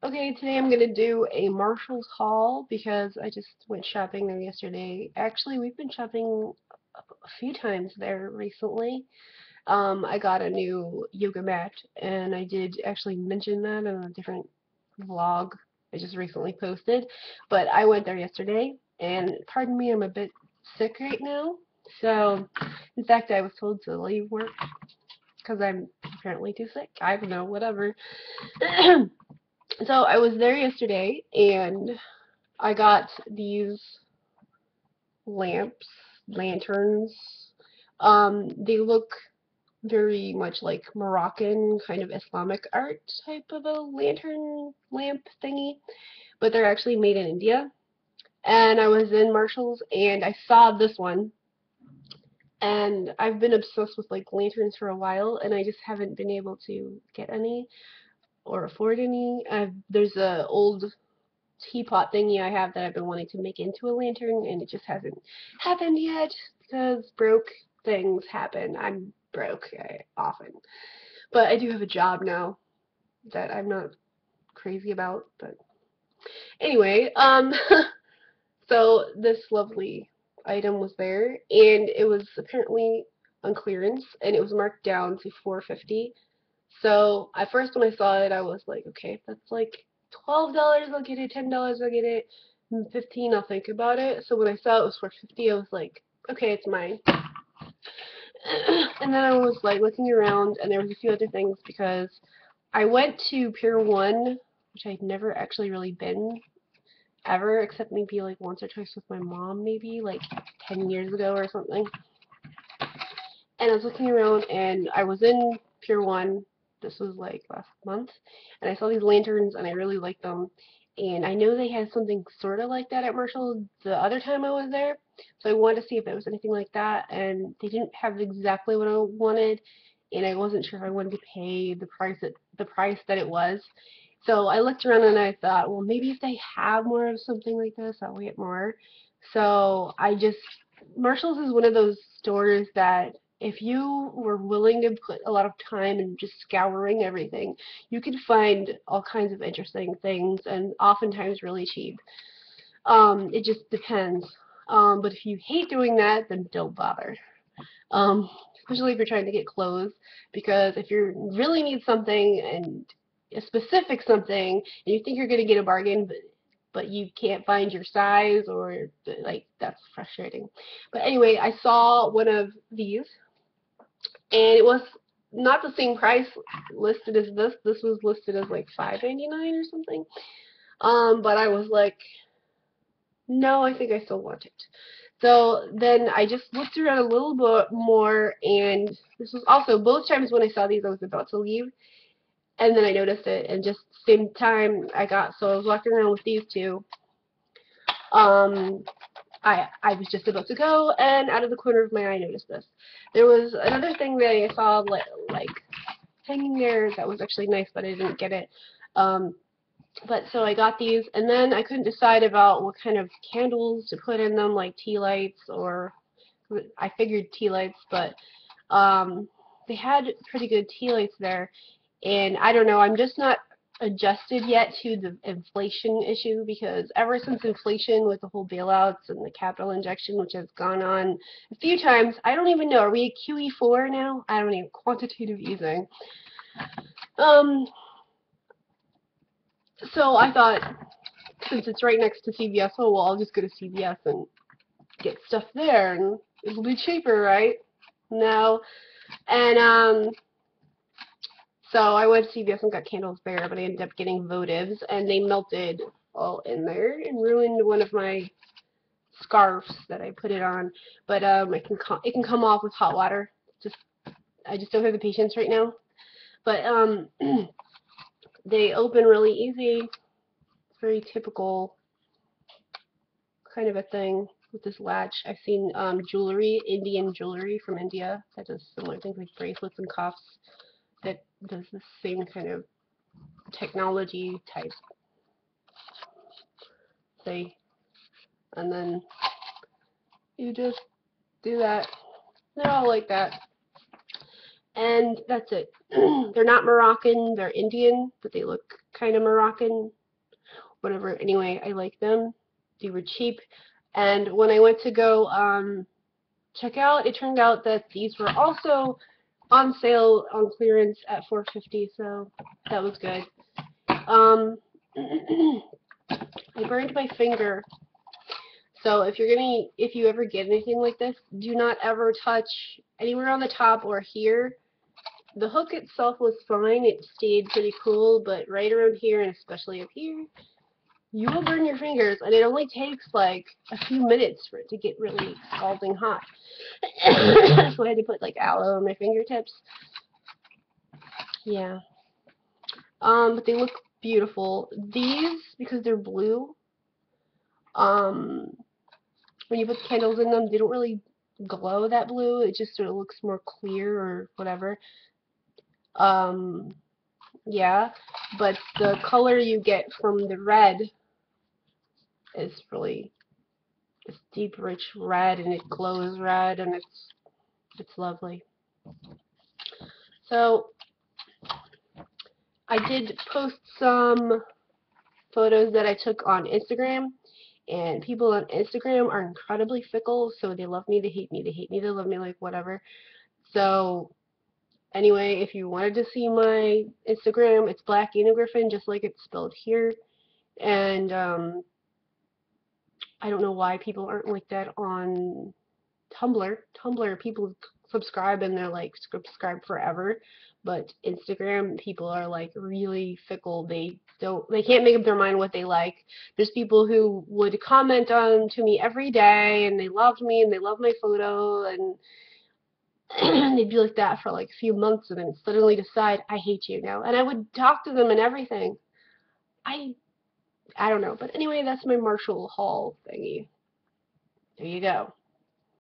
Okay, today I'm gonna do a Marshall's haul because I just went shopping there yesterday. Actually, we've been shopping a few times there recently. I got a new yoga mat, and I did actually mention that in a different vlog I just recently posted. But I went there yesterday, and pardon me, I'm a bit sick right now. So, in fact, I was told to leave work because I'm apparently too sick. I don't know, whatever. So I was there yesterday and I got these lamps, lanterns. They look very much like Moroccan kind of Islamic art type of a lantern lamp thingy, but they're actually made in India. And I was in Marshall's and I saw this one, and I've been obsessed with like lanterns for a while, and I just haven't been able to get any or afford any. There's a old teapot thingy I have that I've been wanting to make into a lantern, and it just hasn't happened yet because broke things happen. I'm broke often. But I do have a job now that I'm not crazy about. But anyway, so this lovely item was there, and it was apparently on clearance, and it was marked down to 450. So at first when I saw it, I was like, okay, that's like $12, I'll get it, $10, I'll get it, and 15, I'll think about it. So when I saw it was 450, I was like, okay, it's mine. And then I was like looking around, and there was a few other things because I went to Pier 1, which I'd never actually really been ever, except maybe like once or twice with my mom, maybe like 10 years ago or something. And I was looking around, and I was in Pier 1. This was like last month, and I saw these lanterns, and I really liked them. And I know they had something sort of like that at Marshall the other time I was there, so I wanted to see if there was anything like that. And they didn't have exactly what I wanted, and I wasn't sure if I wanted to pay the price that it was. So I looked around and I thought, well, maybe if they have more of something like this, I'll get more. So Marshall's is one of those stores that if you were willing to put a lot of time and just scouring everything, you could find all kinds of interesting things and oftentimes really cheap. It just depends. But if you hate doing that, then don't bother. Especially if you're trying to get clothes, because if you really need something and a specific something, and you think you're going to get a bargain, but you can't find your size, or like that's frustrating. But anyway, I saw one of these, and it was not the same price listed as this. This was listed as like $5.99 or something. But I was like, no, I think I still want it. So then I just looked around a little bit more, and this was also both times when I saw these, I was about to leave, and then I noticed it, and just same time so I was walking around with these two. Um, I was just about to go, and out of the corner of my eye, I noticed this. There was another thing that I saw like hanging there that was actually nice, but I didn't get it. Um, but so I got these, and then I couldn't decide about what kind of candles to put in them, like tea lights, or I figured tea lights, but they had pretty good tea lights there, and I don't know, I'm just not adjusted yet to the inflation issue, because ever since inflation with the whole bailouts and the capital injection, which has gone on a few times, I don't even know, are we at QE4 now? I don't even, quantitative easing. Um, so I thought, since it's right next to CVS, oh well, I'll just go to CVS and get stuff there, and it'll be cheaper, right? No. And so I went to CVS and got candles there, but I ended up getting votives, and they melted all in there and ruined one of my scarves that I put it on. But it can come off with hot water. Just I just don't have the patience right now. But they open really easy. It's very typical kind of a thing with this latch. I've seen Indian jewelry from India that does similar things like bracelets and cuffs that does the same kind of technology type thing. And then you just do that. They're all like that. And that's it. They're not Moroccan, they're Indian, but they look kind of Moroccan, whatever. Anyway, I like them. They were cheap. And when I went to go check out, it turned out that these were also on sale on clearance at $4.50, so that was good. I burned my finger, so if you ever get anything like this, do not ever touch anywhere on the top or here. The hook itself was fine, it stayed pretty cool, but right around here, and especially up here, you will burn your fingers, and it only takes like a few minutes for it to get really scalding hot. So I had to put like aloe on my fingertips. Yeah. But they look beautiful. These, because they're blue, when you put candles in them, they don't really glow that blue. It just sort of looks more clear or whatever. Yeah, but the color you get from the red is really this deep, rich red, and it glows red, and it's lovely. So I did post some photos that I took on Instagram, and people on Instagram are incredibly fickle, so they love me, they hate me, they hate me, they love me, like whatever. So anyway, if you wanted to see my Instagram, it's Black UniGryphon, just like it's spelled here. And I don't know why people aren't like that on Tumblr. Tumblr, people subscribe and they're like subscribe forever, but Instagram, people are like really fickle. They can't make up their mind what they like. There's people who would comment on to me every day, and they loved me and they love my photo, and they'd be like that for like a few months, and then suddenly decide I hate you now. And I would talk to them and everything. I don't know, but anyway, that's my Marshall Hall thingy. There you go.